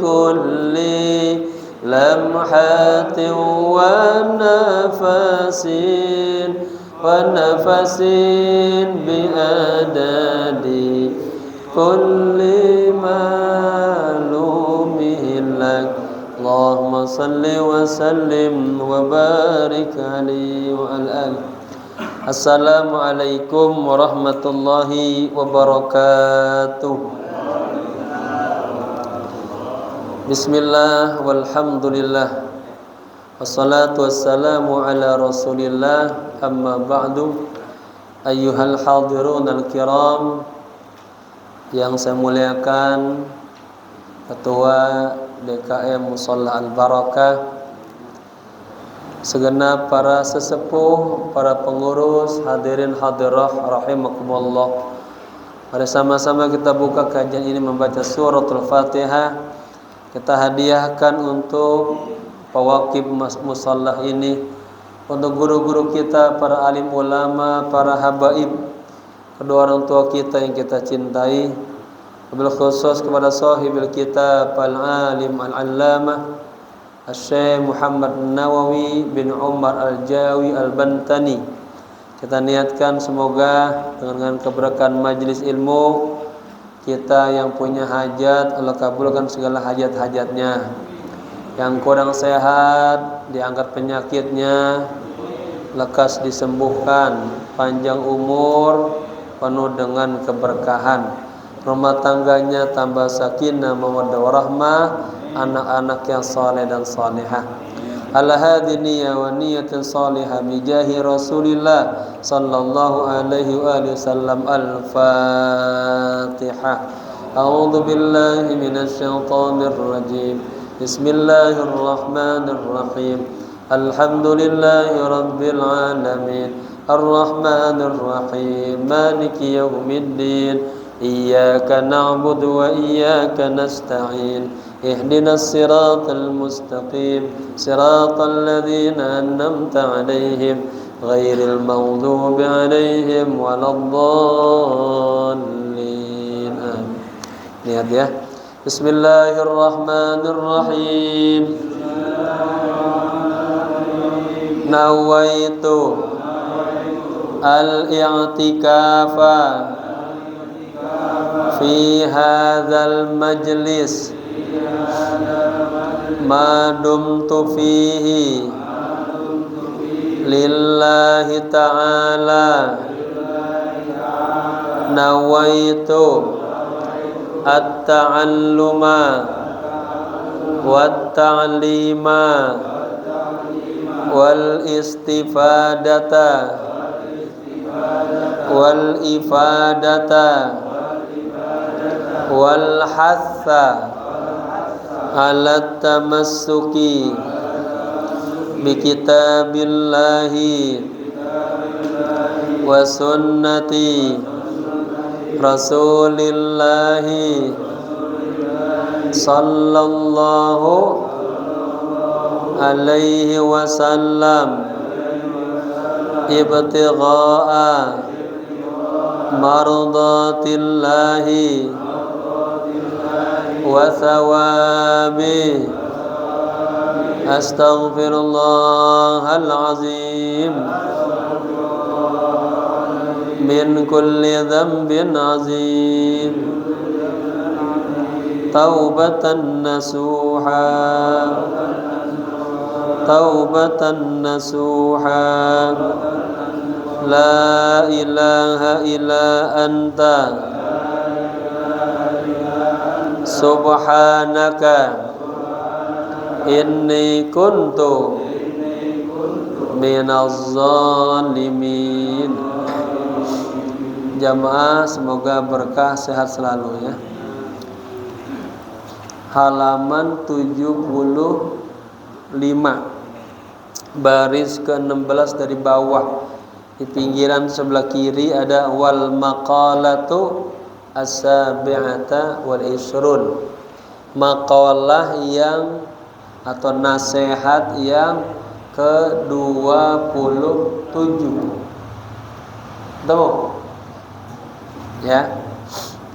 كل لمحة ونفس بأدد كل معلوم لك اللهم صل وسلم وبارك عليه وعلى آله. Assalamualaikum warahmatullahi wabarakatuh. Bismillah walhamdulillah wassalatu wassalamu ala rasulillah, amma ba'du. Ayyuhal hadirun al-kiram, yang saya muliakan Ketua DKM Musholla Al-Barakah, segenap para sesepuh, para pengurus, hadirin hadirah rahimakumullah. Mari sama-sama kita buka kajian ini membaca suratul Fatihah. Kita hadiahkan untuk pewakif musholla ini, untuk guru-guru kita, para alim ulama, para habaib, kedua orang tua kita yang kita cintai, wabil khusus kepada sahibil kitab al-alim al-allamah Syekh Muhammad Nawawi bin Umar Al-Jawi Al-Bantani. Kita niatkan semoga dengan keberkahan majlis ilmu kita yang punya hajat, Allah kabulkan segala hajat-hajatnya. Yang kurang sehat diangkat penyakitnya, lekas disembuhkan, panjang umur, penuh dengan keberkahan, rumah tangganya tambah sakinah mawaddah warahmah, anak-anak yang saleh dan salihah. Ala hadhi niyya wa niyatin salihah bijahi Rasulillah sallallahu alaihi wa alihi wasallam. Al-Fatihah. A'udzu billahi minasy syaithanir rajim. Bismillahirrahmanirrahim. Alhamdulillahi rabbil alamin. Arrahmanir rahim. Maliki yaumiddin. Iyyaka na'budu wa iyyaka nasta'in. اهدنا الصراط المستقيم صراط الذين أنعمت عليهم غير المغضوب عليهم ولا الضالين. آمين. Lihat ya. Bismillahirrahmanirrahim. Nawaitu al-i'tikafa fi hadzal majlis ma dumtu fihi lillahi ta'ala. Nawaitu at-ta'alluma wat-ta'lima wal-istifadata wal-ifadata wal-hatha ala tamassuki bi kitabillahi wa sunnati rasulillahi sallallahu alaihi wasallam ibtigha'a mardatillahi wa thawabi. Astaghfirullahal azim min kulli dhanbin azim. Taubatan nasuha, taubatan nasuha. La ilaha illa anta subhanaka inni kuntu minaz zalimin. Jamaah semoga berkah, sehat selalu ya. Halaman 75, baris ke-16 dari bawah. Di pinggiran sebelah kiri ada wal maqalatu as-sabi'ata wal isrun. Maqalah yang atau nasihat yang ke-27. Tahu? Ya.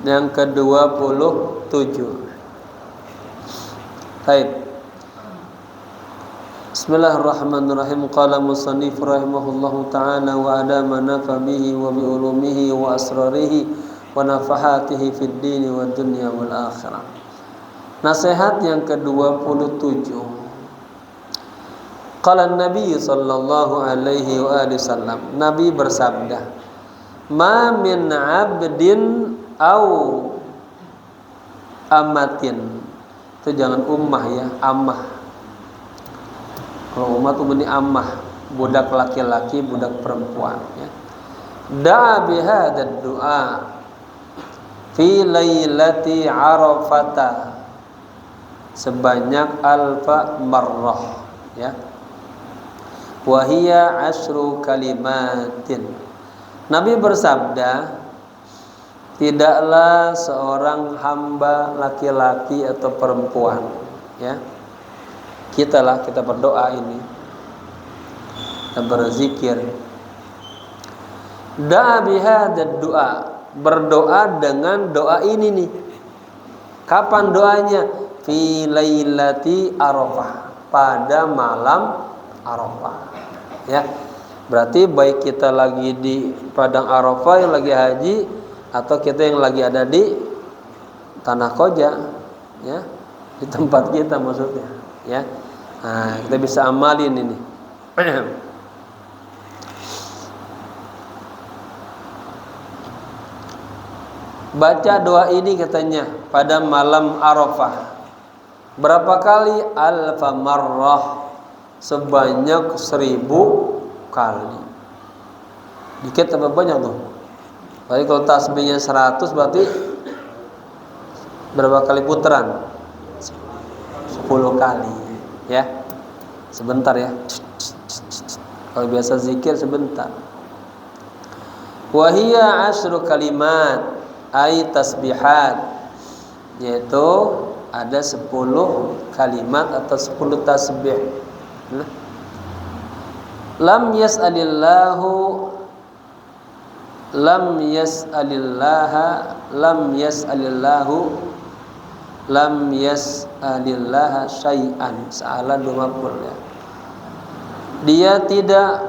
Yang ke-27. Baik. Bismillahirrahmanirrahim. Qala musannif rahimahullahu ta'ala wa adama nafa bihi wa bi ulumihi wa asrarihi wa nafahatihi fid dini wa dunya wal akhirah. Nasihat yang ke-27. Qala Nabi sallallahu alaihi wa alihi wasallam, Nabi bersabda, "Ma min 'abdin au amatin." Itu jangan ummah ya, ammah. Kalau umat ini ammah, budak laki-laki, budak perempuan ya. Da'a bihadzal du'a fi lailati Arafata sebanyak alfa marrah ya. Wa hiya 10 kalimatin. Nabi bersabda, tidaklah seorang hamba laki-laki atau perempuan ya, kita berdoa ini dan berzikir, da'a bihadzal du'a, berdoa dengan doa ini nih. Kapan doanya? Fi lailati Arafah, pada malam Arafah ya. Berarti baik kita lagi di padang Arafah yang lagi haji atau kita yang lagi ada di tanah koja ya, di tempat kita maksudnya ya. Nah, kita bisa amalin ini. Baca doa ini katanya pada malam Arafah. Berapa kali? Alfa marrah, sebanyak 1000 kali. Dikit apa banyak tuh? Berarti kalau tasbihnya 100 berarti berapa kali putaran? 10 kali ya. Sebentar ya. Kalau biasa zikir sebentar. Wa hiya 10 kalimat ay tasbihat, yaitu ada 10 kalimat atau 10 tasbih. Lam yas'alillahu syai'an. Salah 20 ya. Dia tidak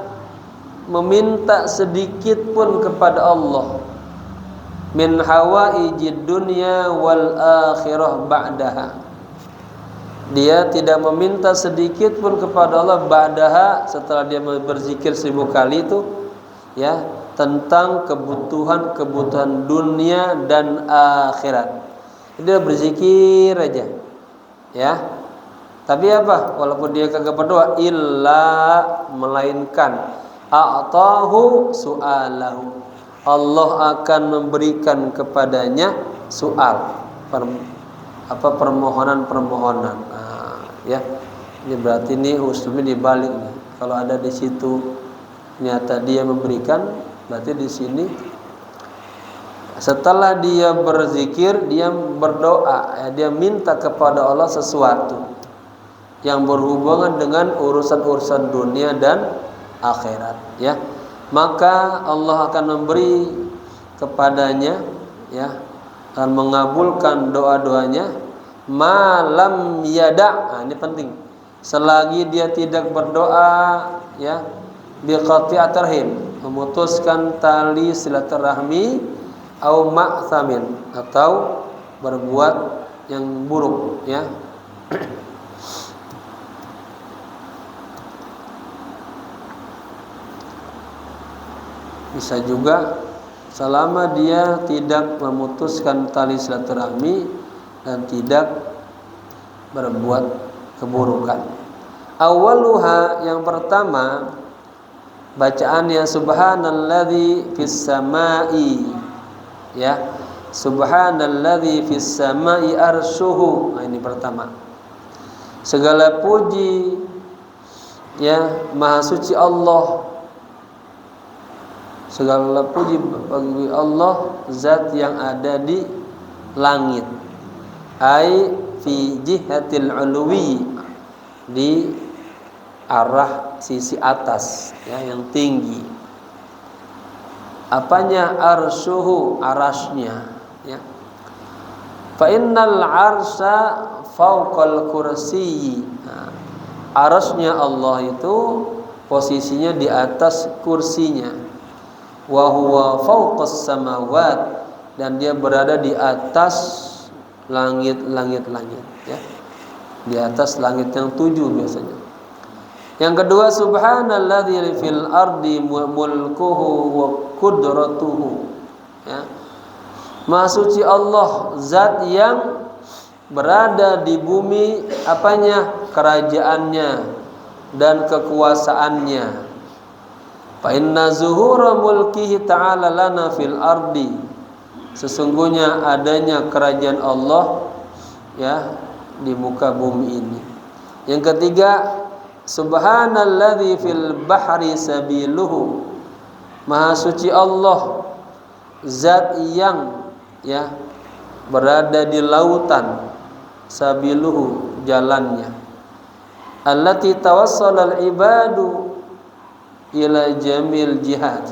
meminta sedikit pun kepada Allah min hawaijid dunya wal akhirah ba'daha. Dia tidak meminta sedikit pun kepada Allah ba'daha, setelah dia berzikir 1000 kali itu ya, tentang kebutuhan dunia dan akhirat. Dia berzikir aja ya. Tapi apa? Walaupun dia kagak berdoa, illa melainkan a'tahu su'alahu, Allah akan memberikan kepadanya soal, permohonan. Nah, ya. Ini berarti ini hukumnya dibalik nih. Kalau ada di situ nyata dia memberikan, berarti di sini setelah dia berzikir, dia berdoa, ya, dia minta kepada Allah sesuatu yang berhubungan dengan urusan-urusan dunia dan akhirat, ya. Maka Allah akan memberi kepadanya, ya, akan mengabulkan doa-doanya malam yada'. Nah, ini penting. Selagi dia tidak berdoa, ya, biqati'at rahim, memutuskan tali silaturahmi, au ma'thamin, atau berbuat yang buruk, ya. Bisa juga selama dia tidak memutuskan tali silaturahmi dan tidak berbuat keburukan. Awaluha, yang pertama, bacaannya subhanalladzi fis samai, ya, subhanalladzi fis samai arsyuhu. Nah, ini pertama. Segala puji, ya, maha suci Allah. Segala puji bagi Allah, zat yang ada di langit. Ai fi jihatil ulwi, di arah sisi atas, ya, yang tinggi. Apanya? Arsyuhu, arasnya, ya. Fa innal arsya fawqal kursiyyi. Arsy-nya Allah itu posisinya di atas kursinya. Wa huwa fawqas samawat, dan dia berada di atas langit ya. Di atas langit yang 7 biasanya. Yang kedua, subhanalladzi fil ardi mulkuhu wa qudratuhu. Ya. Maha suci Allah, zat yang berada di bumi, apanya? Kerajaannya dan kekuasaannya. Fa inna zuhura mulkihi ta'ala lana fil ardi. Sesungguhnya adanya kerajaan Allah ya di muka bumi ini. Yang ketiga, subhanalladzi fil bahri sabiluhu. Maha suci Allah, zat yang ya berada di lautan, sabiluhu, jalannya. Allati tawassala al-ibadu ila jamil jihad,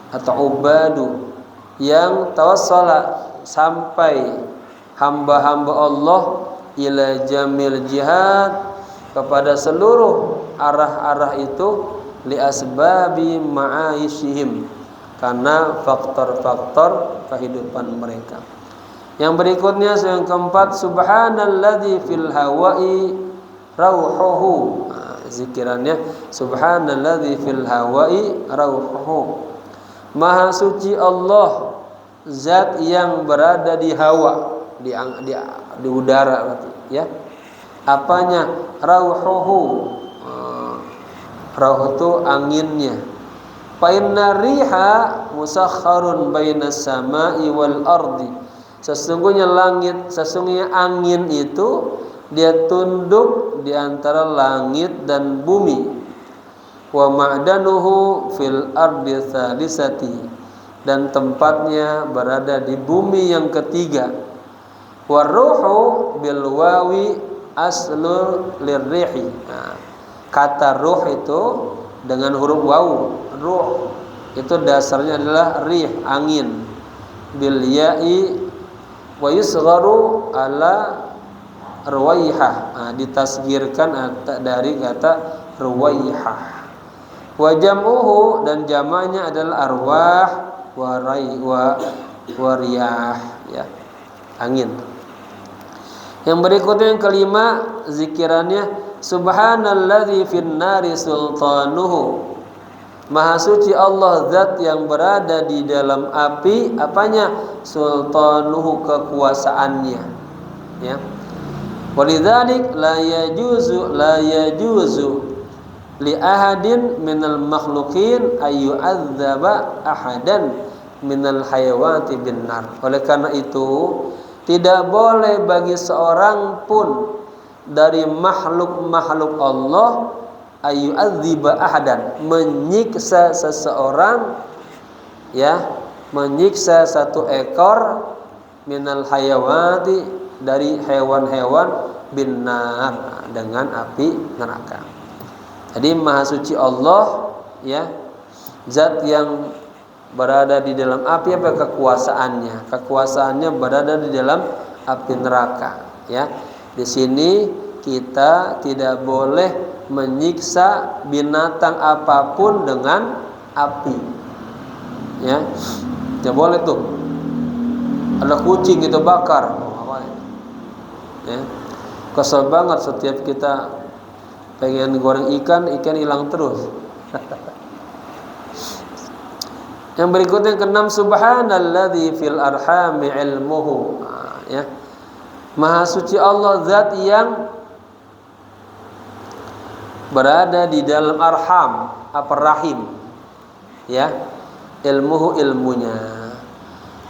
atau ubadu, yang tawassala, sampai hamba-hamba Allah ila jamil jihad, kepada seluruh arah-arah itu, li asbabi ma'aishihim, karena faktor-faktor kehidupan mereka. Yang berikutnya, yang keempat, subhanalladzi fil hawa'i rauhuhu. Zikirannya subhanalladzi fil hawa'i rauhuhu. Maha suci Allah, zat yang berada di hawa, di udara berarti ya. Apanya? Rauhuhu. Rauh itu anginnya. Fa inna riha musakharun bainas sama'i wal ardi. Sesungguhnya angin itu dia tunduk di antara langit dan bumi. Wa ma'danuhu fil ardi tsalisati, dan tempatnya berada di bumi yang ketiga. Wa ruhu bil wawi aslu lirrihi. Kata ruh itu dengan huruf waw, ruh itu dasarnya adalah rih, angin. Bil ya'i wa yusgharu ala ruwaihah, ditasgirkan dari kata ruwaihah. Wa jam'uhu, dan jamanya adalah arwah wa riyah ya, angin. Yang berikutnya, yang kelima, zikirannya subhanalladzi fin nari sultanuhu. Maha suci Allah, zat yang berada di dalam api, apanya? Sultanuhu, kekuasaannya ya. Walidzalik la yajuzu li ahadin minal makhluqin ayyu'adzaba ahadan minal hayawati bin nar. Oleh karena itu, tidak boleh bagi seorang pun dari makhluk-makhluk Allah ayyu'adziba ahadan, menyiksa seseorang ya, menyiksa satu ekor minal hayawati, dari hewan-hewan binar, dengan api neraka. Jadi maha suci Allah ya, zat yang berada di dalam api, apa kekuasaannya? Kekuasaannya berada di dalam api neraka ya. Di sini kita tidak boleh menyiksa binatang apapun dengan api ya. Tidak boleh tuh. Ada kucing itu bakar, ya. Kesel banget setiap kita pengen goreng ikan hilang terus. Yang berikutnya, yang keenam, subhanalladzi fil arhami ilmuhu ya. Maha suci Allah, zat yang berada di dalam arham, apa, rahim ya, ilmuhu, ilmunya.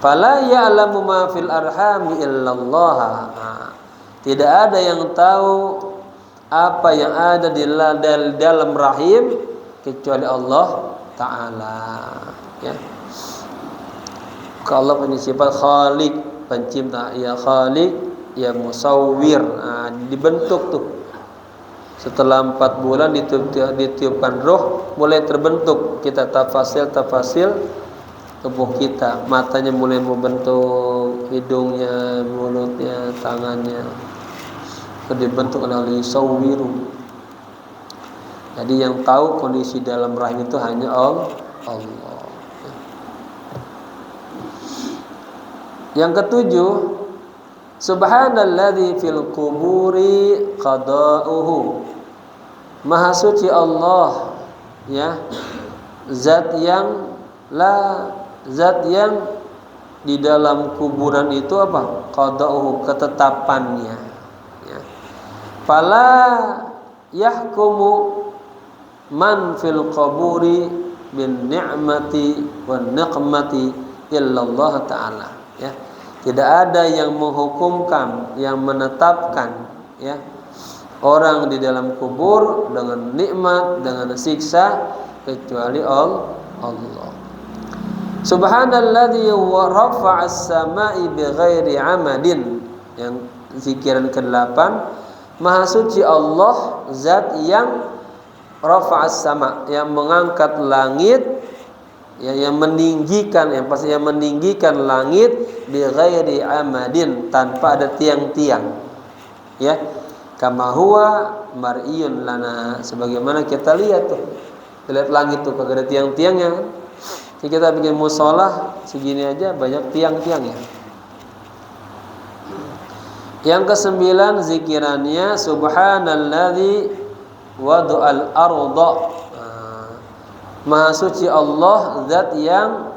Fala ya'lamu ma fil arhami illallah. Tidak ada yang tahu apa yang ada di dalam rahim kecuali Allah Ta'ala ya. Kalau Allah punya sifat Khaliq, pencipta, ya Khaliq, ya Musawwir. Dibentuk tuh. Setelah 4 bulan ditiupkan roh, mulai terbentuk. Kita tafasil tubuh kita, matanya mulai membentuk hidungnya, mulutnya, tangannya dibentuk oleh yusawwiru. Jadi yang tahu kondisi dalam rahim itu hanya Allah. Yang ketujuh, subhanalladzi fil quburi qada'uhu. Maha suci Allah, ya, zat yang di dalam kuburan itu apa? Qada'uhu, ketetapannya, ya. Fala yahkumu man fil quburi bin ni'mati wan niqmati illallah ta'ala, ya. Tidak ada yang menghukumkan, yang menetapkan, ya, orang di dalam kubur dengan nikmat, dengan siksa kecuali Allah. Subhanalladzi rafa'a as-sama'i bighairi 'amadin. Yang zikiran ke-8, Maha suci Allah, zat yang rafa'a as-sama', yang mengangkat langit, ya, yang meninggikan, yang pasti yang meninggikan langit bighairi 'amadin, tanpa ada tiang-tiang, ya. Kama huwa mar'iyun lana, sebagaimana kita lihat tuh, lihat langit tuh kagak ada tiang-tiangnya kan. Jadi kita bikin musola segini aja banyak tiang-tiangnya. Yang ke-9 zikirannya subhanalladzi wada'al arda. Maha suci Allah, zat yang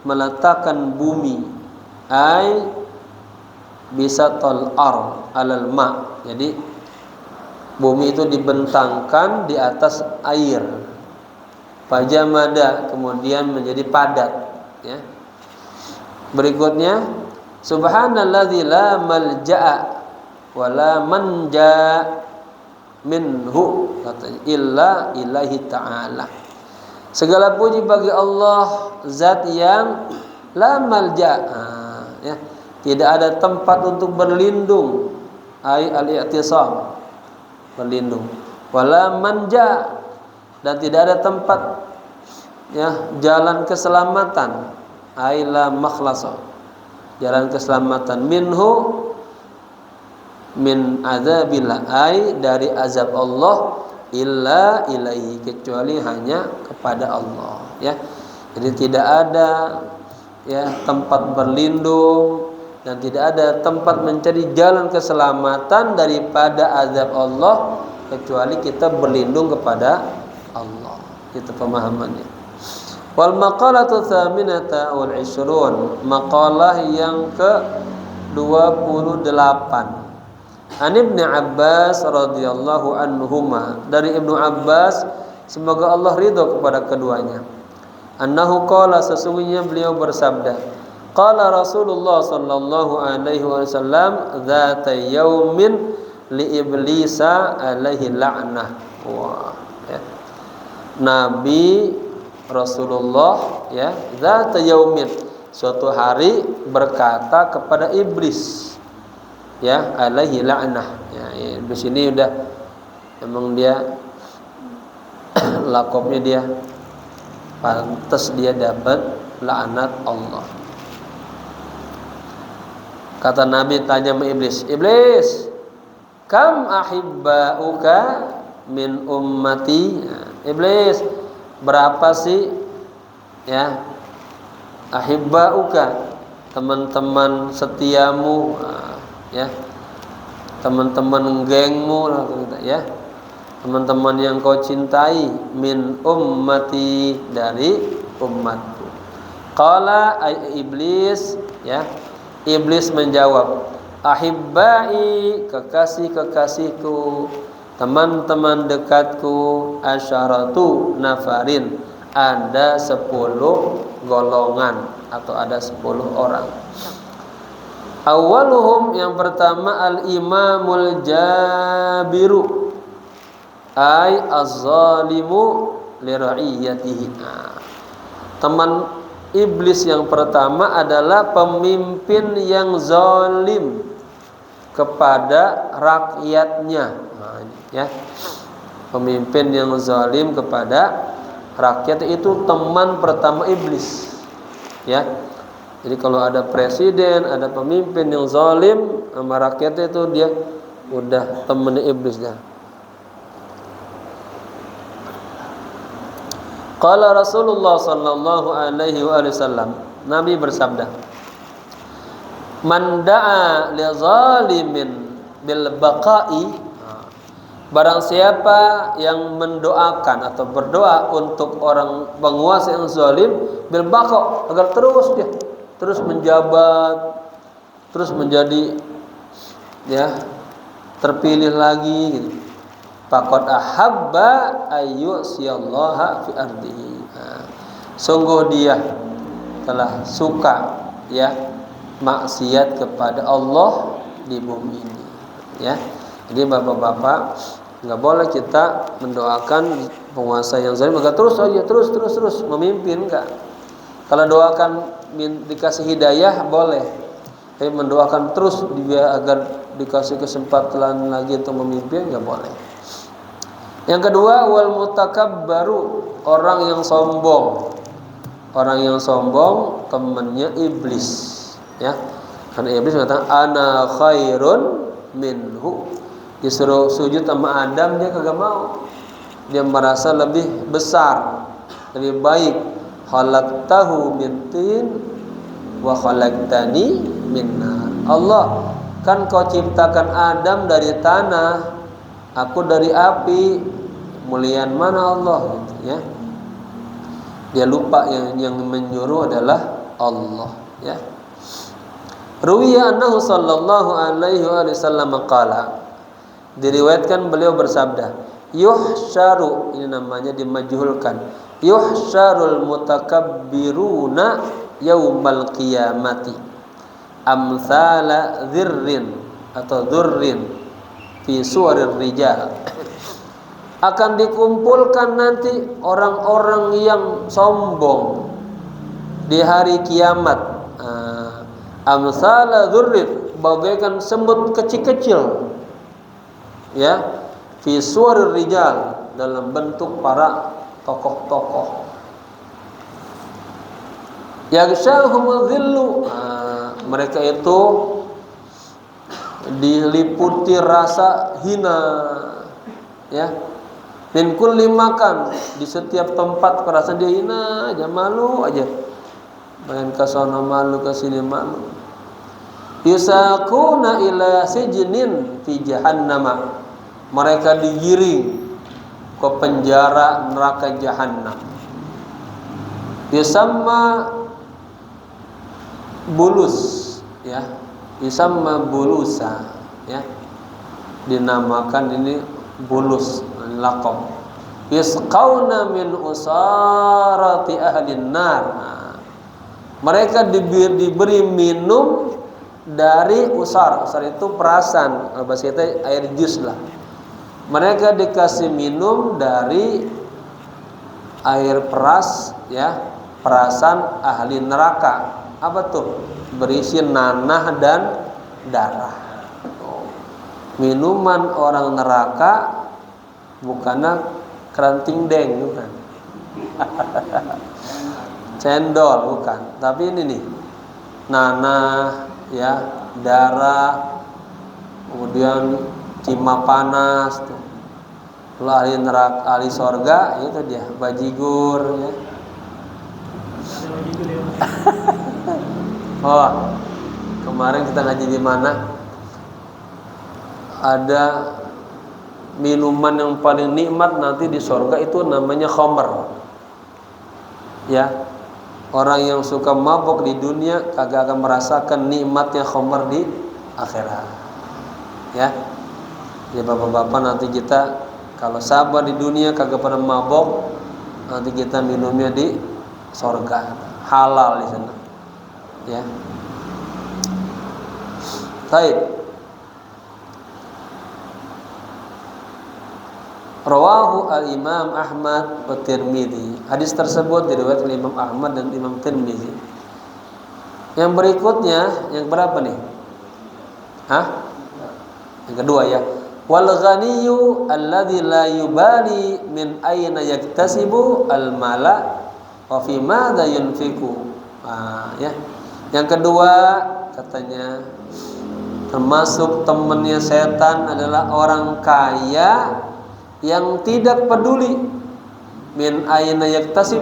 meletakkan bumi, ai bisatal ard alal ma. Jadi bumi itu dibentangkan di atas air, fajamada, kemudian menjadi padat, ya. Berikutnya subhanalladzi la malja'a wa la manja minhu illa ilahi ta'ala. Segala puji bagi Allah, zat yang la malja', ya, tidak ada tempat untuk berlindung, ai al-i'tisam, berlindung, wala manja, dan tidak ada tempat, ya, jalan keselamatan, ai la makhlasa, jalan keselamatan, minhu, min azabillah, ai dari azab Allah, illa ilaihi, kecuali hanya kepada Allah, ya. Jadi tidak ada, ya, tempat berlindung dan tidak ada tempat mencari jalan keselamatan daripada azab Allah kecuali kita berlindung kepada Allah. Itu pemahamannya. Wal maqalatu tsaminata wal 20, maqalah yang ke-28. An Ibnu Abbas radhiyallahu anhuma, dari Ibnu Abbas semoga Allah ridho kepada keduanya. Annahu qala, sesungguhnya beliau bersabda, qala Rasulullah sallallahu alaihi wasallam dzata yaumin li iblisa alaihi la'nah. Wah, ya. Nabi Rasulullah, ya, dzata yaumin, suatu hari berkata kepada iblis, ya, alaihi la'nah, ya, iblis ini udah emang dia lakopnya dia pantas dia dapat laknat Allah. Kata Nabi tanya sama iblis, iblis, kam ahibbauka min ummati, ya, iblis, berapa sih, ya, ahibbauka, teman-teman setiamu, ya, teman-teman gengmu, ya, teman-teman yang kau cintai, min ummati, dari umatku. Qala ay iblis, ya, iblis menjawab, ahibbai, kekasih-kekasihku, teman-teman dekatku, asyaratu nafarin, ada 10 golongan atau ada 10 orang. Awaluhum, yang pertama, al-imamul jabiru, ay az-zalimu li ra'iyatihi. Teman iblis yang pertama adalah pemimpin yang zalim kepada rakyatnya, ya. Pemimpin yang zalim kepada rakyat itu teman pertama iblis, ya. Jadi kalau ada presiden, ada pemimpin yang zalim sama rakyatnya, itu dia udah temennya iblis dah. Qala Rasulullah sallallahu alaihi wasallam, Nabi bersabda, "Man da'a li zalimin bil baqa'i." Barang siapa yang mendoakan atau berdoa untuk orang penguasa yang zalim bil baqa', agar terus menjabat, terus menjadi terpilih lagi gitu. Faqad ahabba ayyusiyallaha fi ardihi. Sungguh dia telah suka maksiat kepada Allah di bumi ini, ya. Jadi bapak-bapak, nggak boleh kita mendoakan penguasa yang zalim agar terus memimpin, enggak. Kalau doakan dikasih hidayah boleh, tapi mendoakan terus dia agar dikasih kesempatan lagi untuk memimpin nggak boleh. Yang kedua, wal mutakabbaru, orang yang sombong. Orang yang sombong temannya iblis, ya. Karena iblis mengatakan ana khairun minhu. Disuruh sujud sama Adam, dia kagak mau. Dia merasa lebih besar, lebih baik. Khalaqtahu min tin wa khalaqtani min nar. Allah, kan kau ciptakan Adam dari tanah, aku dari api. Muliaan mana Allah, gitu, ya. Dia lupa yang menyuruh adalah Allah, ya. Ruwiya annahu sallallahu alaihi wasallam qala, diriwayatkan beliau bersabda, yuhsyaru, ini namanya dimajhulkan, yuhsyarul mutakabbiruna yaumal qiyamati amsala dzirrin atau dzurrin fi suwarir rijal. Akan dikumpulkan nanti orang-orang yang sombong di hari kiamat, amsala dzurrin, bagaikan semut kecil-kecil, ya, fi suwarir rijal, dalam bentuk para tokoh-tokoh. Yaghsyahumul dhillu, mereka itu diliputi rasa hina, ya. Min kulli makan, di setiap tempat perasaan dia hina aja, malu aja. Main ke sono malu, ke sini malu. Yusaquna ila sijnin fi jahannam, mereka digiring ke penjara neraka jahanam. Yusamma bulus, ya. Yusamma bulusa, ya. Dinamakan ini bulus, laqab. Yusqauna min usarati ahlin nar. Mereka diberi minum dari usar. Usar itu perasan, bahasa kita air jus lah. Mereka dikasih minum dari air peras, ya, perasan ahli neraka. Apa tuh? Berisi nanah dan darah. Minuman orang neraka bukannya keranting deng, bukan. Cendol, bukan. Tapi ini nih, nanah, ya, darah, kemudian cima panas tuh. Kalau ahli neraka, ahli sorga, itu dia bajigur, ya. Oh, kemarin kita ngaji di mana? Ada minuman yang paling nikmat nanti di sorga, itu namanya khamr, ya. Orang yang suka mabuk di dunia kagak akan merasakan nikmatnya khamr di akhirat, ya. Jadi bapak-bapak, nanti kita kalau sabar di dunia kagak pernah mabuk, nanti kita minumnya di sorga, halal di sana, ya. Baik. Rawahu al-Imam Ahmad wa Tirmidzi. Hadis tersebut diriwayatkan oleh Imam Ahmad dan Imam Tirmidzi. Yang berikutnya, yang berapa nih? Yang kedua, ya. Wal ghaniyyu alladzi la yubali min ayna yaktasibu al-mala wa fi madza yunfiqu. Ya. Yang kedua, katanya termasuk temannya setan adalah orang kaya yang tidak peduli min aina yaktasib,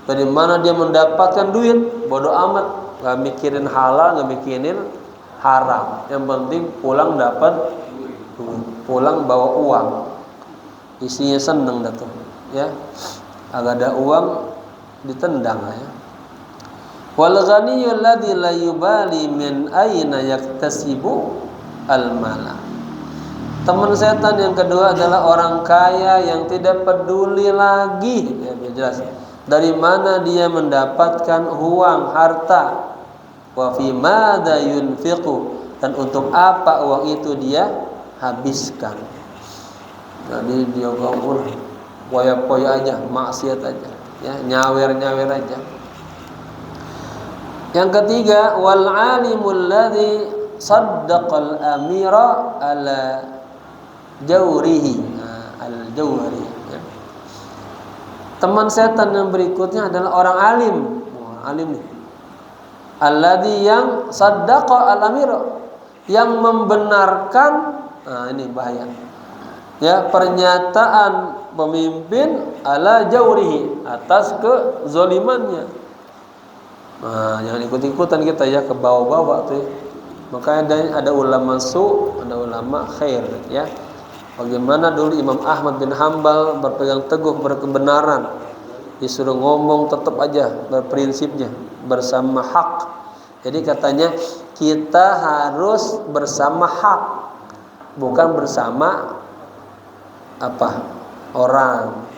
dari mana dia mendapatkan duit, bodoh amat, nggak mikirin halal, nggak mikirin haram, yang penting pulang dapat duit, pulang bawa uang, isinya seneng dah tuh, ya, agak ada uang ditendang ya. Wal ghaniyul ladzi la yubali min aina yaktasibu al mala. Teman setan yang kedua adalah orang kaya yang tidak peduli lagi, ya jelas, dari mana dia mendapatkan uang, harta, wa fi madza yunfiqu, dan untuk apa uang itu dia habiskan. Jadi dia ngomong poya-poya aja, maksiat aja, ya, nyawer-nyawer aja. Yang ketiga, wal alimul ladzi saddaqal amira ala jawrihi, al jawri. Teman setan yang berikutnya adalah orang alim. Alim nih. Alladzi yang saddaqa al amira, yang membenarkan, ini bahaya. Ya, pernyataan pemimpin ala jawrihi, atas kezalimannya. Nah, jangan ikut-ikutan kita ya ke bawah-bawah tuh. Makanya ada ulama ada ulama khair ya. Bagaimana dulu Imam Ahmad bin Hambal berpegang teguh berkebenaran, disuruh ngomong tetap aja berprinsipnya bersama hak. Jadi katanya kita harus bersama hak, bukan bersama orang.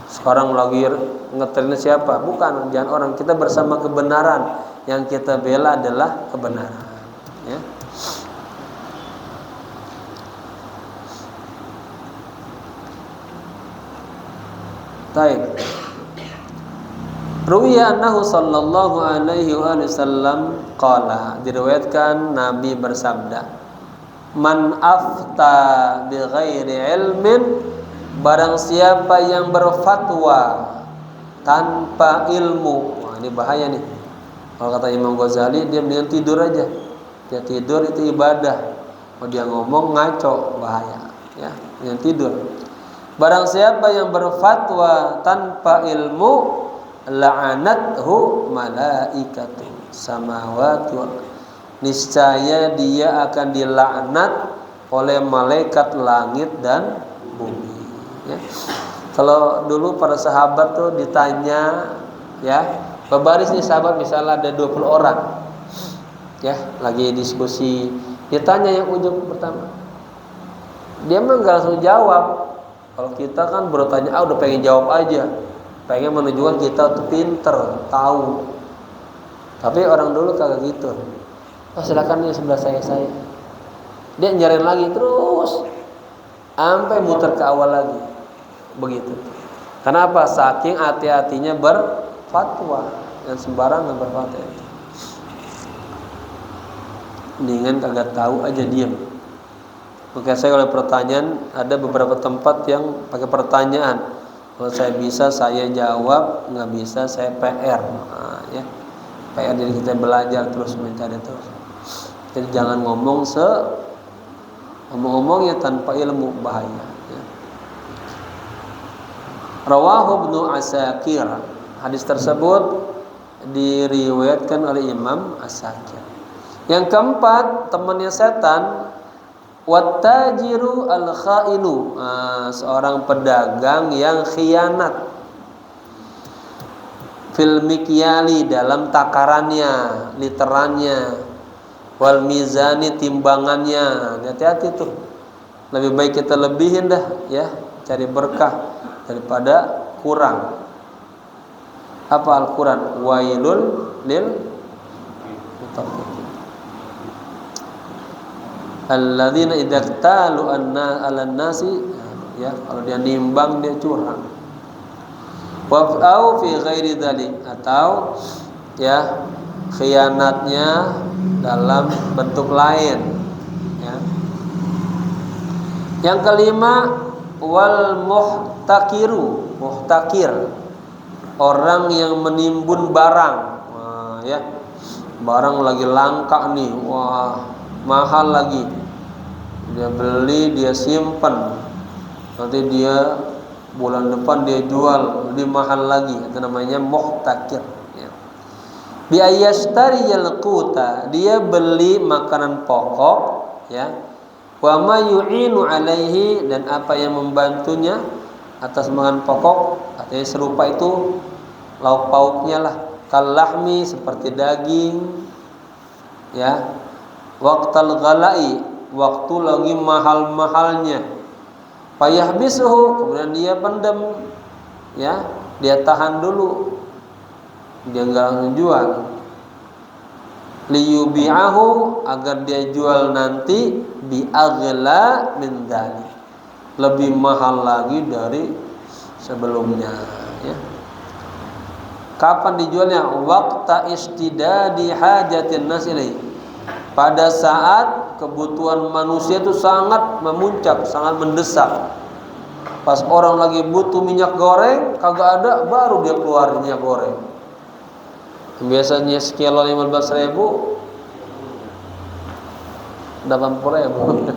Sekarang lagi ngetrennya siapa? Bukan, jangan orang. Kita bersama kebenaran. Yang kita bela adalah kebenaran. Ya. Baik. Ruwiya annahu sallallahu alaihi wasallam qala, diriwayatkan Nabi bersabda, man afta bi ghairi ilmin, barang siapa yang berfatwa tanpa ilmu. Wah, ini bahaya nih. Kalau kata Imam Ghazali, dia mendingan tidur aja. Dia tidur itu ibadah. Kalau dia ngomong ngaco, bahaya. Ya, mendingan tidur. Barang siapa yang berfatwa tanpa ilmu, la'anathu malaikatu samawati, niscaya dia akan dilaknat oleh malaikat langit dan bumi. Ya. Kalau dulu para sahabat tuh ditanya, ya, berbaris nih sahabat, misalnya ada 20 orang, ya, lagi diskusi, ditanya yang ujung pertama, dia mah nggak langsung jawab. Kalau kita kan bertanya, udah pengen jawab aja, pengen menunjukkan kita tuh pinter, tahu. Tapi orang dulu kagak gitu. Silakan nih sebelah saya. Dia nyariin lagi terus sampai muter ke awal lagi. Begitu. Kenapa? Saking hati-hatinya berfatwa, dan sembarangan berfatwa. Mendingan kagak tahu aja diam. Maka saya kalau pertanyaan, ada beberapa tempat yang pakai pertanyaan. Kalau saya bisa saya jawab, nggak bisa saya PR. Ya. PR, jadi kita belajar terus, mencari terus. Jadi jangan ngomong ngomong-ngomongnya tanpa ilmu, bahaya. Ya. Rawahu Ibnu Asakir. Hadis tersebut diriwayatkan oleh Imam Asakir. Yang keempat, temannya setan, wattajiru al-khainu, seorang pedagang yang khianat, fil mikyali, dalam takarannya, literannya, wal mizani, timbangannya. Hati-hati tuh. Lebih baik kita lebihin dah, ya, cari berkah daripada kurang. Apa Al-Quran? Wailul lil mutaffifin, alladzina idza talu ala nasi, ya, kalau dia nimbang dia curang. Wa au fi ghairi dzalik, atau ya khianatnya dalam bentuk lain, ya. Yang kelima, wal muhtakir, orang yang menimbun barang. Nah, ya. Barang lagi langka nih, wah mahal lagi. Dia beli, dia simpan. Nanti dia bulan depan dia jual lebih mahal lagi. Itu namanya muhtakir. Ya. Bi ayyashtariyal quta, dia beli makanan pokok, ya. Wa ma yu'inu alaihi, dan apa yang membantunya atas makanan pokok, artinya serupa itu lauk pauknya lah. Kalahmi, seperti daging, ya. Waqtal ghalai, waktu lagi mahal-mahalnya. Fayahbisuhu, kemudian dia pendam, ya, dia tahan dulu, dia enggak menjual. Liyubi'ahu, agar dia jual nanti bi aghla min dzalik, lebih mahal lagi dari sebelumnya, ya. Kapan dijualnya? Waqta istidadi hajatin nas ilaihi, pada saat kebutuhan manusia itu sangat memuncak, sangat mendesak. Pas orang lagi butuh minyak goreng, kagak ada, baru dia keluar minyak goreng. Biasanya sekilo 15.000, 80.000,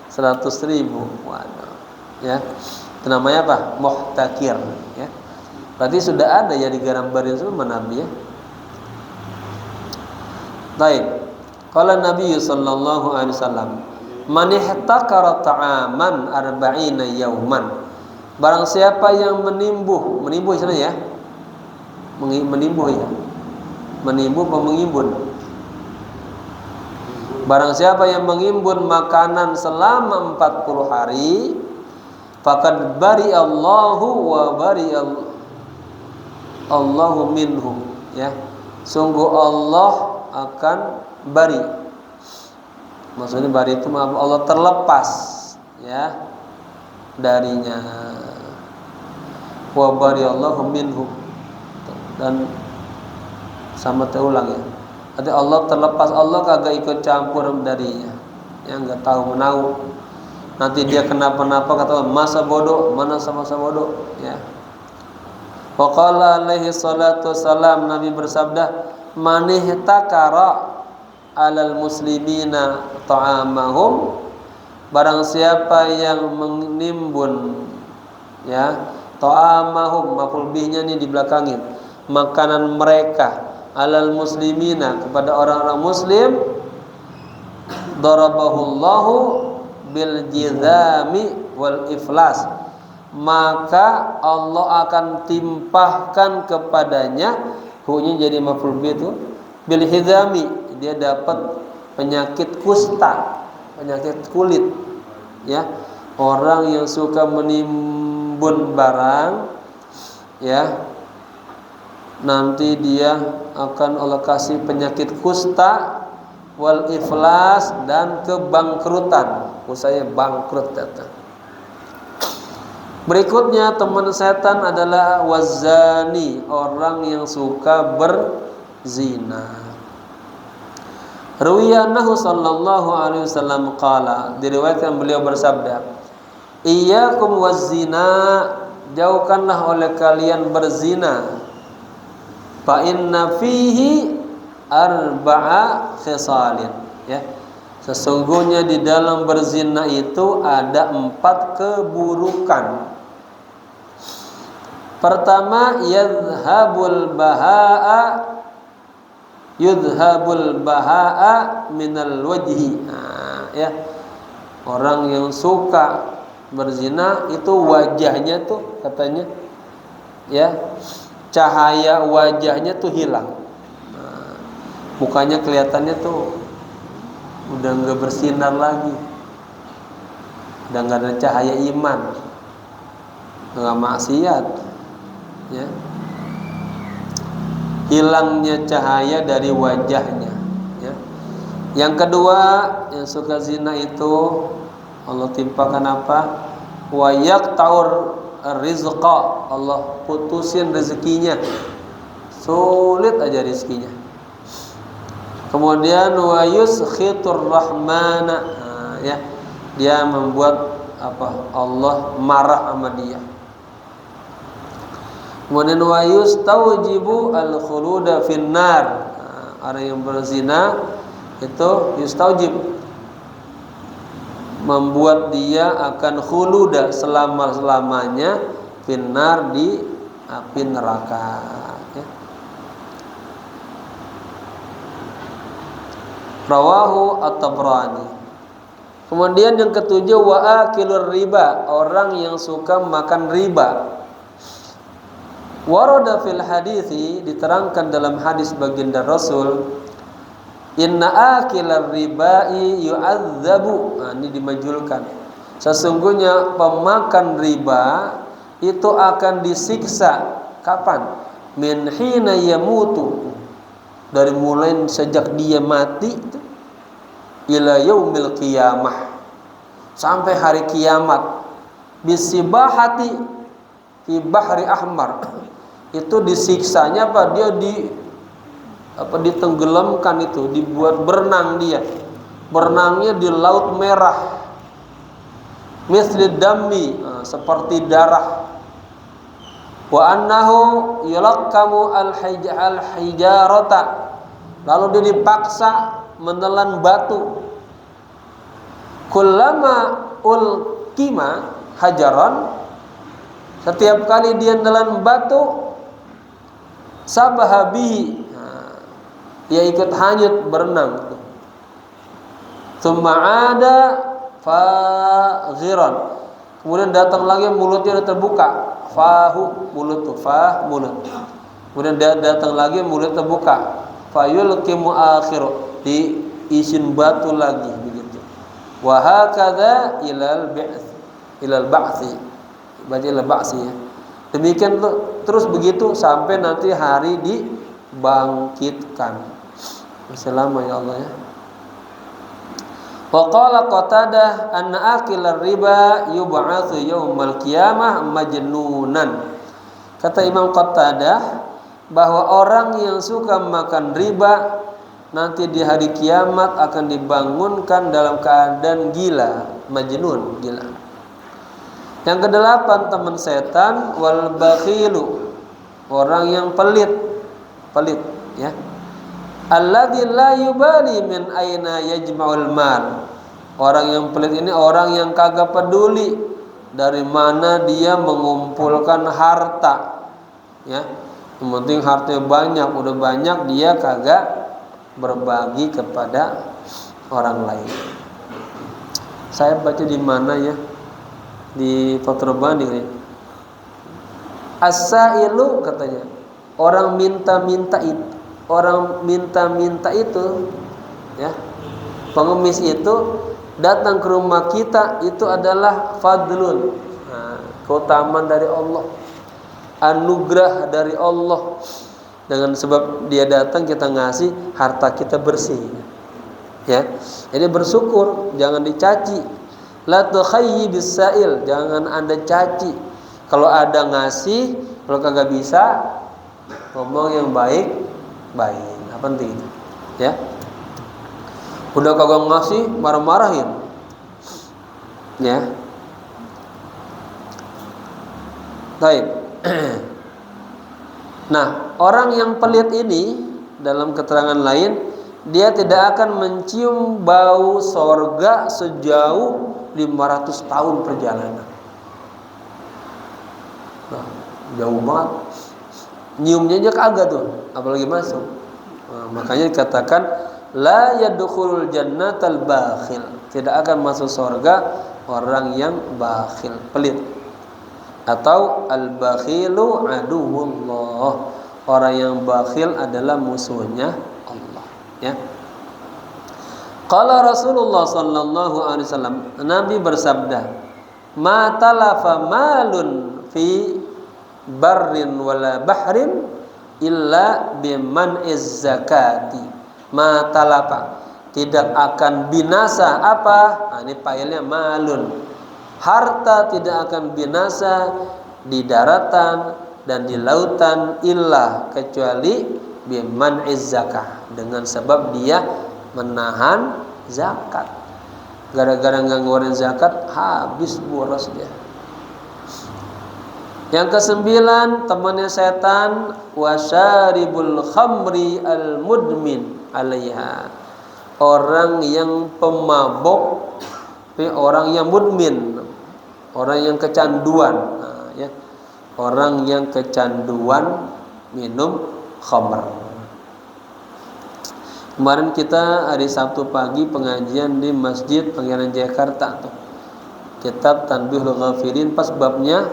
100.000. Waduh, ya. Itu namanya apa? Muhtakir, ya. Berarti sudah ada ya digambarin sama Nabi, ya. Baik. Qala Nabi sallallahu alaihi wasallam, man ihtakara ta'aman arba'ina yauman, barang siapa yang menimbuh istilahnya, ya. Menimbuh, ya. Menimbuh apa mengimbun? Barang siapa yang mengimbun makanan selama 40 hari, faqad bari Allahu wa bari Allahu minhu, ya. Sungguh Allah akan bari. Maksudnya bari itu Allah terlepas, ya, darinya. Wa bari Allahu minhu, dan sama terulang, ya. Arti Allah terlepas, Allah kagak ikut campur darinya, ya, enggak tahu menahu. Nanti dia kenapa-napa kata masa bodoh, mana sama-sama bodoh, ya. Wa qala alaihi salatu wassalam, Nabi bersabda, man ihtakara alal muslimina ta'amahum, barang siapa yang menimbun, ya, ta'amahum, maf'ul bihnya nih dibelakangin, makanan mereka, alal muslimina, kepada orang-orang muslim, darabahullahu bil jizami wal iflas, maka Allah akan timpahkan kepadanya, hukumnya jadi maf'ul bih itu bil hizami, dia dapat penyakit kusta, penyakit kulit, ya. Orang yang suka menimbun barang, ya, nanti dia akan Allah kasih penyakit kusta, wal iflas, dan kebangkrutan. Usahanya bangkrut, datang. Berikutnya teman setan adalah wazani, orang yang suka berzina. Ruwiyanahu sallallahu alaihi wasallam qala, diriwayatkan beliau bersabda, iyyakum wazina, jauhkanlah oleh kalian berzina. Fa inna fihi arba'a khisalin, ya. Sesungguhnya di dalam berzina itu ada 4 keburukan. Pertama, yudhabul baha'a minal wajhi. Nah, ya. Orang yang suka berzina itu wajahnya tuh katanya, ya, cahaya wajahnya tuh hilang. Nah, mukanya kelihatannya tuh udah enggak bersinar lagi, udah enggak ada cahaya iman, enggak maksiat, ya. Hilangnya cahaya dari wajahnya, ya. Yang kedua, yang suka zina itu Allah timpakan apa? Wa yaqtaur rizqa, Allah putusin rezekinya, sulit aja rezekinya. Kemudian wa yuskhitur rahmana, ya, dia membuat apa? Allah marah sama dia. Kemudian wa yustawjibu al-khuluda finnar, orang yang berzina itu yustaujib, membuat dia akan khuluda selama-lamanya finnar, di api neraka, ya. Rawahu at-Tabrani. Kemudian yang ketujuh, wa akilur riba, orang yang suka makan riba. Warada fil hadithi, diterangkan dalam hadis baginda Rasul, inna akilar ribai yu'adzabu. Nah, ini dimajulkan. Sesungguhnya pemakan riba itu akan disiksa. Kapan? Min hina yamutu, dari mulai sejak dia mati, ila yaumil qiyamah, sampai hari kiamat. Bisibahati fi bahri ahmar, itu disiksanya apa? Dia ditenggelamkan, itu dibuat berenang, dia berenangnya di laut merah, misli dammi, seperti darah. Wa annahu yulaqamu al-hijarata, lalu dia dipaksa menelan batu. Kullama ulqima hajaran, setiap kali dia menelan batu, sabahabihi, dia ikut hanyut berenang. Tsumma ada faghiran, kemudian datang lagi mulutnya udah terbuka, fahu, mulut tuh, fah, mulut. Kemudian dia datang lagi mulut terbuka, fayulqimu akhiru, diisin batu lagi, begitu. Wa hakadza ilal ba'thi, baca ilal ba'thi, ya. Demikian terus begitu sampai nanti hari dibangkitkan. Masih lama ya Allah, ya. Wa qala Qatadah anna akilar riba yub'atsu yaumal qiyamah majnunan. Kata Imam Qatadah bahwa orang yang suka makan riba nanti di hari kiamat akan dibangunkan dalam keadaan gila, majnun, gila. Yang kedelapan, teman setan, wal bakhilu, orang yang pelit, ya. Alladzi la yubali min aina yajma'ul mal. Orang yang pelit ini orang yang kagak peduli dari mana dia mengumpulkan harta, ya. Yang penting hartanya banyak, udah banyak dia kagak berbagi kepada orang lain. Saya baca di mana, ya? Di Fathul Bari. As-sailu, katanya, orang minta-minta itu, ya, pengemis itu datang ke rumah kita, itu adalah fadlun, keutamaan dari Allah, anugerah dari Allah. Dengan sebab dia datang, kita ngasih, harta kita bersih, ya. Jadi bersyukur, jangan dicaci. La tukhayyi bisail, jangan Anda caci. Kalau ada ngasih, kalau kagak bisa, ngomong yang baik. Apa penting itu, ya. Udah kagak ngasih, marah-marahin, ya. Baik. Nah, orang yang pelit ini dalam keterangan lain, dia tidak akan mencium bau sorga sejauh 500 tahun perjalanan. Nah, jauh banget. Nyiumnya aja kagak tuh, apalagi masuk. Nah, makanya dikatakan la yadkhulul jannatal bakhil, tidak akan masuk surga orang yang bakhil, pelit. Atau al-bakhilu aduwwullah, orang yang bakhil adalah musuhnya Allah, ya. Qala Rasulullah sallallahu alaihi wasallam, Nabi bersabda, ma talafa malun fi barrin wala bahrin illa biman'iz zakati. Ma talafa, tidak akan binasa apa? Nah, ini failnya malun. Harta tidak akan binasa di daratan dan di lautan illa, kecuali biman'iz zakah, dengan sebab dia menahan zakat. Gara-gara nggak ngeluarin zakat, habis boros dia. Yang kesembilan, temannya setan, wasyaribul khamri al mudmin alaiha. Orang yang pemabok, orang yang mudmin, orang yang kecanduan, ya. Orang yang kecanduan minum khamr. Kemarin kita hari Sabtu pagi pengajian di Masjid Pangeran Jakarta tuh. Kitab Tanbihul Ghafilin, pas babnya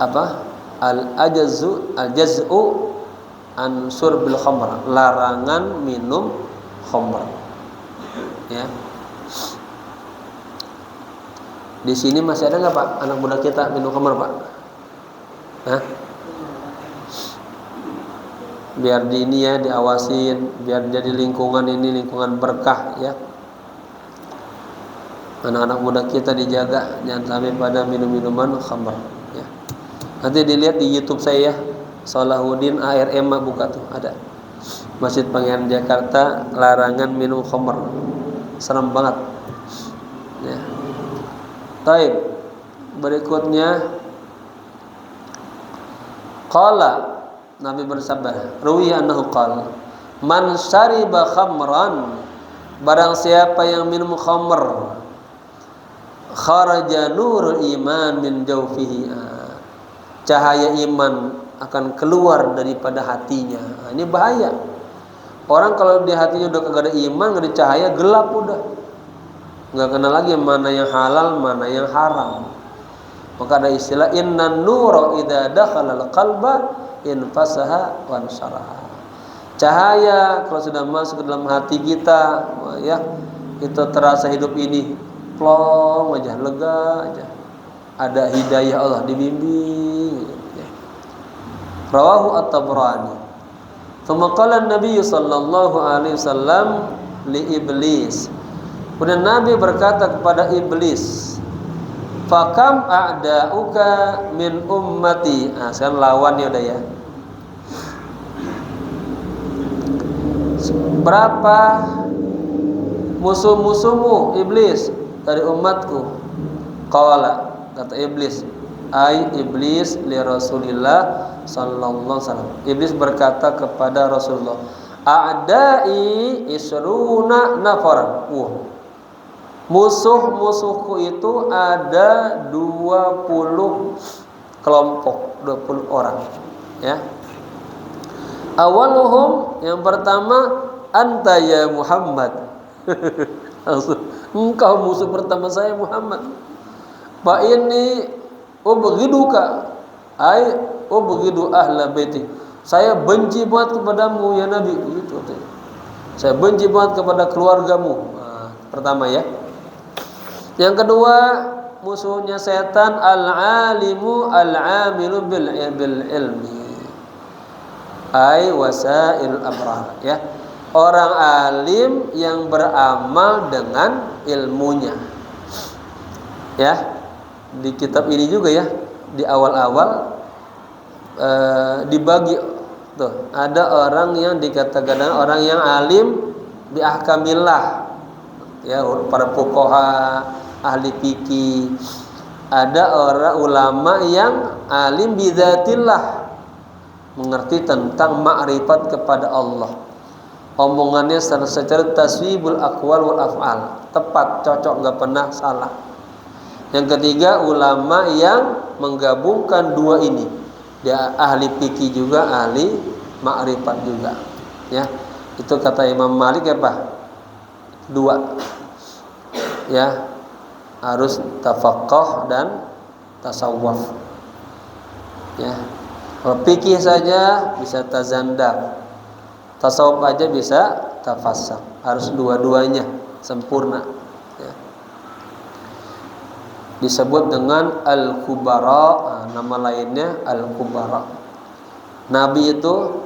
apa? Al-jaz'u an syurbil khamr, larangan minum khamr. Ya. Di sini masih ada nggak Pak anak muda kita minum khamr Pak? Hah? Biar di ini ya diawasin, biar jadi lingkungan ini lingkungan berkah ya. Anak-anak muda kita dijaga, jangan sampai pada minum-minuman khamr ya. Nanti dilihat di YouTube saya ya, Salahuddin ARM buka tuh, ada Masjid Pangeran Jakarta, larangan minum khamr. Serem banget ya. Baik, berikutnya qala, Nabi bersabda, ruwiya annahu qala, man syariba khamran, barang siapa yang minum khamr, kharaja nurul iman min jawfihi, cahaya iman akan keluar daripada hatinya. Ini bahaya. Orang kalau di hatinya udah kagak ada iman, gak ada cahaya, gelap udah. Nggak kenal lagi mana yang halal, mana yang haram. Maka ada istilah innan nura idza dakhala al-qalba infasaha wa ansaraha. Cahaya kalau sudah masuk ke dalam hati kita, ya, itu terasa hidup ini plong aja, lega aja. Ada hidayah Allah dibimbing. Ya. Rawahu at-Tabrani. Tsumma qala an-nabiy sallallahu alaihi wasallam li iblis. Kemudian Nabi berkata kepada iblis, fakam a'da'uka min ummati. Sekarang lawannya udah ya. Berapa musuh-musuhmu iblis dari umatku? Qala, kata iblis, ai iblis li Rasulillah sallallahu alaihi wasallam. Iblis berkata kepada Rasulullah, a'da'i isruna nafaran. Musuh-musuhku itu ada 20 kelompok, 20 orang ya. Awaluhum, yang pertama, anta ya Muhammad. Langsung, engkau musuh pertama saya Muhammad. Fa inni ubghiduka, ai ubghidu ahla baiti. Saya benci banget kepadamu ya Nabi, gitu. Saya benci banget kepada keluargamu. Pertama ya. Yang kedua, musuhnya setan al-alimu al-amilu bil ilmi, ai wasail abrar ya. Orang alim yang beramal dengan ilmunya. Ya. Di kitab ini juga ya, di awal-awal dibagi tuh, ada orang yang dikatakan orang yang alim bi ahkamillah. Ya, para fuqaha, ahli fikih. Ada orang ulama yang alim bidzatillah, mengerti tentang ma'rifat kepada Allah. Omongannya secara taswibul aqwal wal af'al, tepat, cocok, enggak pernah salah. Yang ketiga, ulama yang menggabungkan dua ini. Dia ahli fikih juga, ahli ma'rifat juga. Ya. Itu kata Imam Malik apa? Dua ya, harus tafaqquh dan tasawuf ya. Kalau fikih saja bisa tazandak, tasawuf aja bisa tafassah, harus dua-duanya sempurna ya. Disebut dengan al-kubara, nama lainnya al-kubara. Nabi itu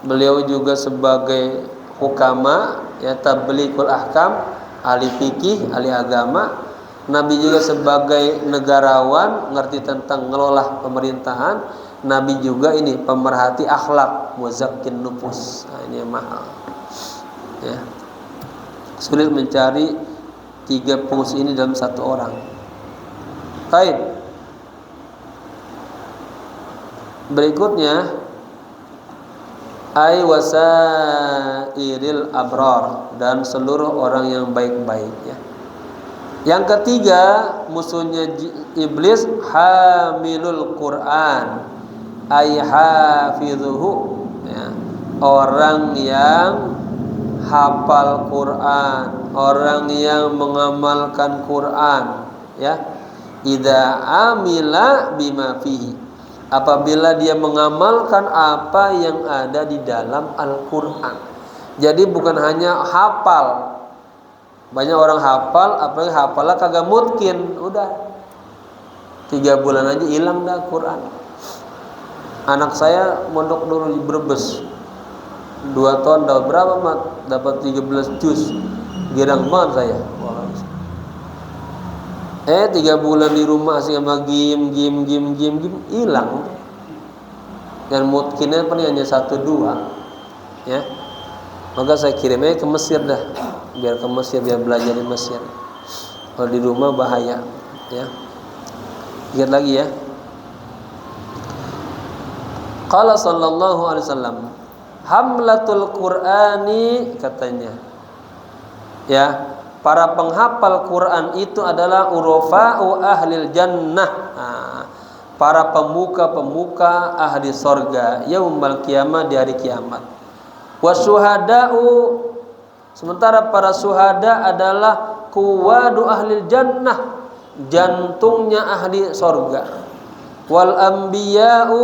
beliau juga sebagai hukama ya, tablighul ahkam, ahli fikih, ahli agama. Nabi juga sebagai negarawan, ngerti tentang ngelola pemerintahan. Nabi juga ini pemerhati akhlak, muzakkin nufus. Nah, ini yang mahal ya. Sulit mencari 3 fungsi ini dalam satu orang. Baik. Berikutnya ay wasairil abrar, dan seluruh orang yang baik-baik ya. Yang ketiga, musuhnya iblis hamilul Quran, ay hafidhuhu ya. Orang yang hafal Quran, orang yang mengamalkan Quran ya. Idza amila bima fihi, apabila dia mengamalkan apa yang ada di dalam Al-Quran. Jadi bukan hanya hafal. Banyak orang hafal, apalagi hafalnya kagak mungkin, udah 3 bulan aja hilang dah Quran. Anak saya mondok dulu di Brebes, 2 tahun dapat berapa mat? Dapat 13 juz. Girang banget saya. 3 bulan di rumah asing sama game hilang. Dan mungkinnya paling hanya 1-2 ya. Maka saya kirimnya ke Mesir dah, biar ke Mesir, biar belajar di Mesir. Kalau di rumah bahaya ya. Ingat lagi ya. Qala sallallahu alaihi wasallam, hamlatul Qur'ani, katanya ya, para penghafal Quran itu adalah urafa'u ahlil jannah, para pemuka-pemuka ahli sorga yaumal qiyamah, di hari kiamat. Wasyuhada'u, sementara para syuhada adalah kuwadu ahlil jannah, jantungnya ahli sorga. Wal anbiya'u,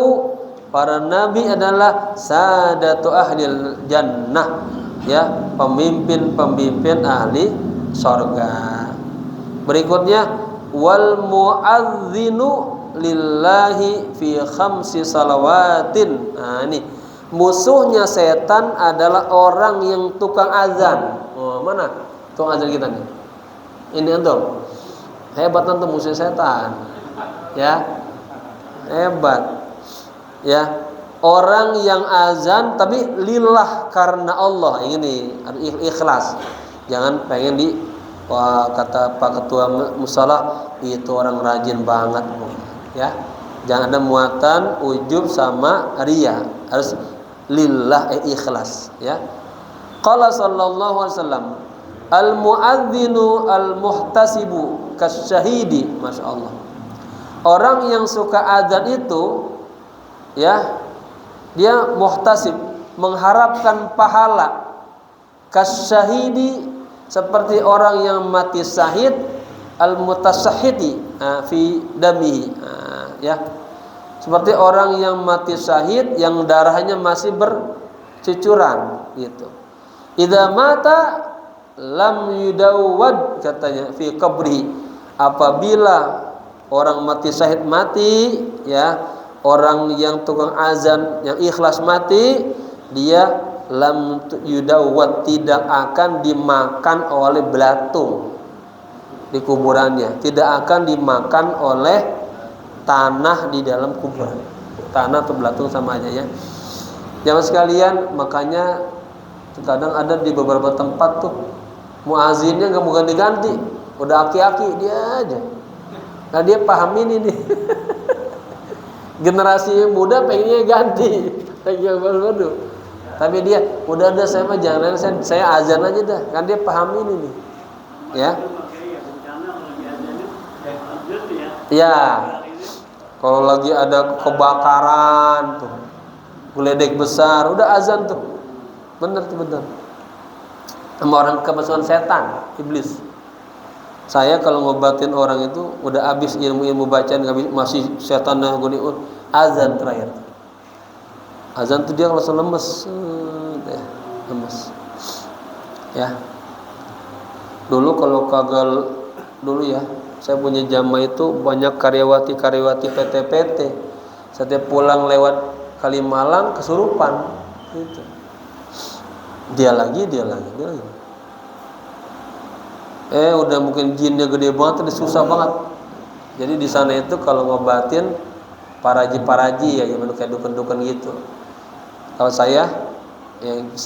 para nabi adalah sadatu ahlil jannah ya, pemimpin-pemimpin ahli sorga. Berikutnya wal muadzinu lillahi fi khamsi salawatin. Nah ini musuhnya setan adalah orang yang tukang azan. Oh, mana tukang azan kita nih? Ini antum. Hebat antum, musuh setan. Ya. Hebat. Ya. Orang yang azan tapi lillah, karena Allah. Ini ikhlas. Jangan pengen di kata Pak Ketua Musala itu orang rajin banget, ya. Jangan ada muatan ujub sama riya. Harus lillah, ikhlas ya. Qala sallallahu alaihi wasallam, al muadzinu al muhtasibu kasyahidi. Masyaallah. Orang yang suka azan itu ya, dia muhtasib, mengharapkan pahala, kasyahidi, seperti orang yang mati syahid, al mutasahhidi fi damihi ya, seperti orang yang mati syahid yang darahnya masih bercucuran gitu. Idza mata lam yudawwad, katanya fi qabri, apabila orang mati syahid mati ya, orang yang tukang azan yang ikhlas mati, dia lam yudawwad, tidak akan dimakan oleh belatung di kuburannya, tidak akan dimakan oleh tanah di dalam kuburan. Tanah atau belatung sama aja ya. Jangan sekalian, makanya terkadang ada di beberapa tempat tuh muazinnya nggak mau ganti-ganti, udah aki-aki dia aja. Nah dia pahamin ini. Generasi muda pengennya ganti, yang baru-baru. Tapi dia udah ada, saya mah jangan, saya azan aja dah, kan dia pahamin ini, ya. Ya, kalau lagi ada kebakaran tuh, geledek besar, udah azan tuh, bener tuh, bener. Sama orang kemasukan setan, iblis. Saya kalau ngobatin orang itu udah habis ilmu bacaan, masih setan nguniun, azan terakhir. Azan tuh dia langsung lemes, lemes. Ya. Dulu kalau kagak dulu ya, saya punya jamaah itu banyak karyawati PT. Setiap pulang lewat Kalimalang kesurupan gitu. Dia lagi. Udah mungkin jinnya gede banget, udah susah banget. Jadi di sana itu kalau ngobatin paraji ya, gimana kayak dukun gitu. Kalau saya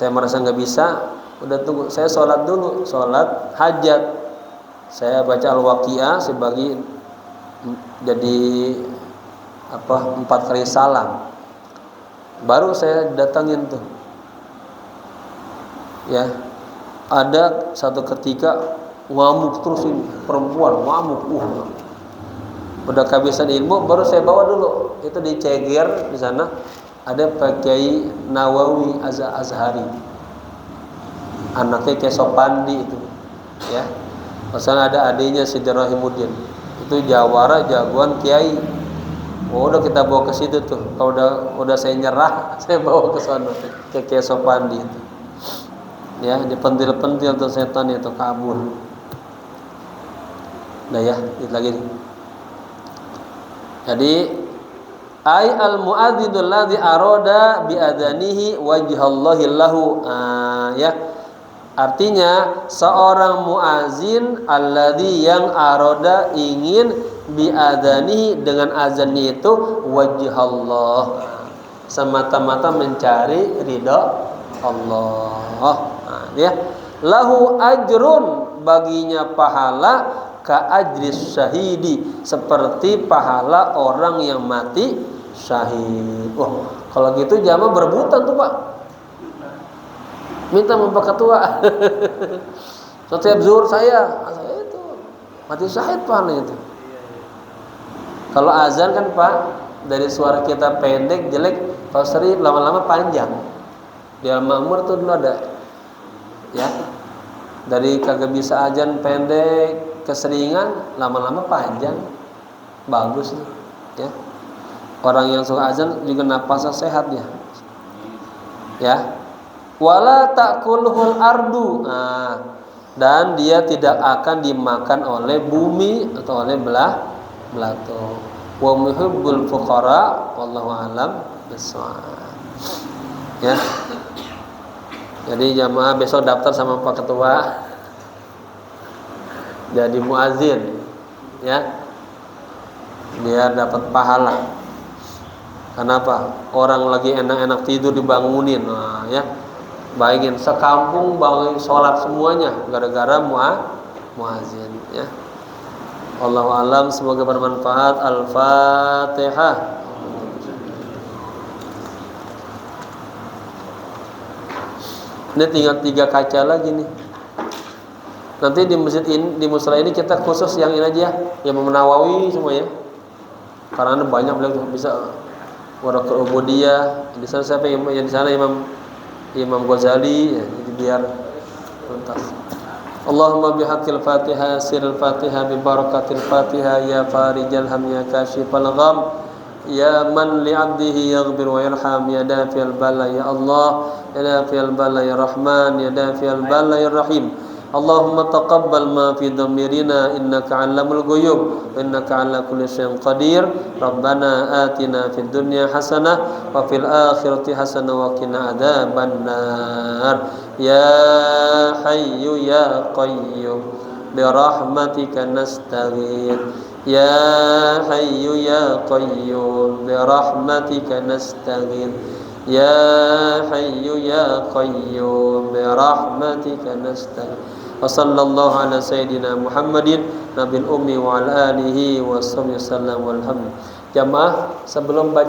merasa nggak bisa, udah tunggu, saya sholat dulu, sholat hajat, saya baca al-waqiah sebagai jadi 4 kali salam. Baru saya datangin tuh. Ya. Ada satu ketika ngamuk terus ini, perempuan ngamuk. Udah kehabisan ilmu, baru saya bawa dulu. Itu di Ceger di sana ada Pak Kiai Nawawi Azhari. Anaknya Kiai Sopandi itu. Ya. Masalah ada adiknya Siti Rahimuddin. Itu jawara jagoan kiai. Oh, udah kita bawa ke situ tuh. Kalau udah saya nyerah, saya bawa ke sana ke Kiai Sopandi itu. Ya, dipentil-pentil tuh setan itu kabur. Nah ya, itu lagi. Jadi ai al muadzzinul ladzi arada bi adanihi wajhallahi lahu. Ya. Artinya seorang muazin alladzi yang aroda ingin biadanihi dengan azannya itu wajhallah, semata-mata mencari ridha Allah. Ya, lahu ajrun, baginya pahala ka ajris syahidi, seperti pahala orang yang mati syahid. Wah, kalau gitu jamaah berebutan tuh Pak. Minta sama Pak Ketua. Setiap zuhur saya itu mati syahid pahalanya itu. Kalau azan kan Pak, dari suara kita pendek jelek, kalau seri lama-lama panjang. Di Al-Ma'mur tuh dulu ada, ya, dari kagak bisa azan pendek keseringan, lama-lama panjang, bagus nih, ya. Orang yang suka azan juga napasnya sehat ya. Wala ta'kuluhul ardu. Dan dia tidak akan dimakan oleh bumi atau oleh belatung. Wa muhibbul fuqara wallahu alam bissawab. Ya. Jadi jamaah besok daftar sama Pak Ketua jadi muazin, ya. Biar dapat pahala. Kenapa? Orang lagi enak-enak tidur dibangunin, ya. Bayangin sekampung bangun sholat semuanya gara-gara muazin, ya. Wallahu alam, semoga bermanfaat. Al-Fatihah. Ini tinggal 3 kaca lagi nih. Nanti di masjid ini, di musala ini kita khusus yang ini aja, yang Imam Nawawi semua ya. Karena banyak beliau bisa Waraqul Ubudiyah. Di sana siapa yang di sana Imam Ghazali, ya, jadi biar tuntas. Allahumma bihaqqil Fatihah, sirril Fatihah, bi barakatil Fatihah, ya farijal ham, ya kashifal gham, ya man li 'abdihi yaghfir wa yarham, ya dafiyal bala, ya Allah, ya dafiyal bala, ya Rahman, ya dafiyal bala, ya Rahim. Allahumma taqabbal ma fi dhamirina innaka 'allamul ghuyub wa innaka 'ala kulli syai'in qadir. Rabbana atina fid dunya hasanah wa fil akhirati hasanah wa qina adzabannar. Ya hayyu ya qayyum bi rahmatika nastaghith. Ya hayyu ya qayyum bi rahmatika nastaghith. Ya hayyu ya qayyum bi rahmatika nastaghith. Wa sallallahu ala sayyidina Muhammadin nabil ummi wa ala alihi wa sahbihi wasallam walhamdulillah. Jamaah, sebelum baca